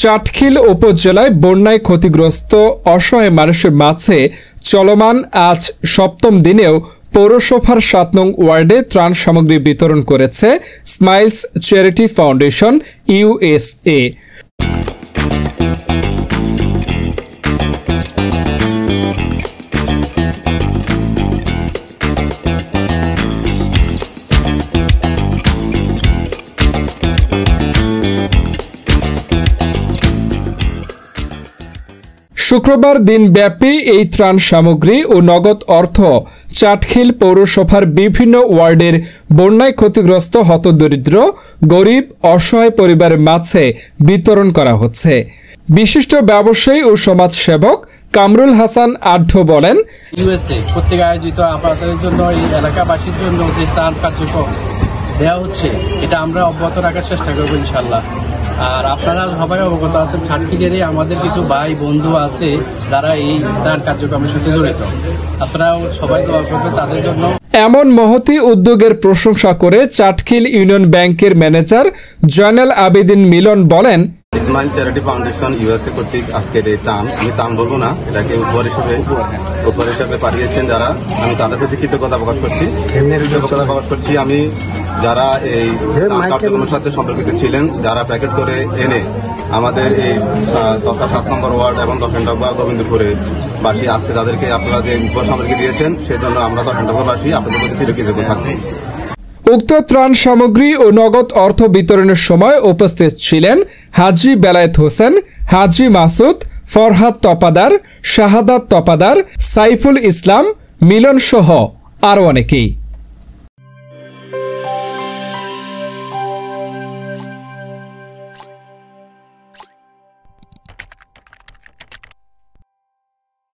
চাটখিল উপজেলায় বন্যায় ক্ষতিগ্রস্ত অসহায় মানুষের মাঝে চলমান আজ সপ্তম দিনেও পৌরসভার ৭ নং ওয়ার্ডে ত্রাণ সামগ্রী বিতরণ করেছে স্মাইলস চ্যারিটি ফাউন্ডেশন ইউএসএ। শুক্রবার দিনব্যাপী এই ত্রাণ সামগ্রী ও নগদ অর্থ চাটখিল পৌরসভার বিভিন্ন ওয়ার্ডের বন্যায় ক্ষতিগ্রস্ত হতদরিদ্র গরিব অসহায় পরিবারের মাঝে বিতরণ করা হচ্ছে। বিশিষ্ট ব্যবসায়ী ও সমাজসেবক কামরুল হাসান আঢ্য বলেন, ইউএসএ কর্তৃক আয়োজিত আপনাদের জন্য এই এলাকাবাসীর জন্য যে ত্রাণ কার্যক্রম দেওয়া হচ্ছে এটা আমরা অব্যাহত রাখার চেষ্টা করবো ইনশাল্লাহ। আর আপনারা সবাই অবগত আছেন চাটখিলেরই আমাদের কিছু ভাই বন্ধু আছে যারা এই ত্রাণ কার্যক্রমের সাথে জড়িত, আপনারাও সবাই দোয়া করবেন তাদের জন্য। এমন মহতী উদ্যোগের প্রশংসা করে চাটখিল ইউনিয়ন ব্যাংকের ম্যানেজার জয়নাল আবেদিন মিলন বলেন, স্মাইল চ্যারিটি ফাউন্ডেশন ইউএসএ কর্তৃক আজকের এই ত্রাণ, আমি ত্রাণ বলবো না, এটাকে উপহার হিসেবে পাঠিয়েছেন যারা, আমি তাদের প্রতি কৃতজ্ঞতা প্রকাশ করছি। আমি যারা এই কার্যক্রমের সাথে সম্পর্কিত ছিলেন, যারা প্যাকেট করে এনে আমাদের এই তথা ৭ নম্বর ওয়ার্ড এবং দক্ষিণডাব্বা গোবিন্দপুরে বাসী আজকে তাদেরকে আপনারা যে উপহার সামগ্রী দিয়েছেন সেজন্য আমরা দক্ষিণডাব্বাবাসী আপনাদের প্রতি চিরকৃতজ্ঞ থাকবো। উক্ত ত্রাণ সামগ্রী ও নগদ অর্থ বিতরণের সময় উপস্থিত ছিলেন হাজী বেলায়েত হোসেন, হাজী মাসুদ, ফরহাদ তপাদার, শাহাদাত তপাদার, সাইফুল ইসলাম, মিলন সহ আরও অনেকেই।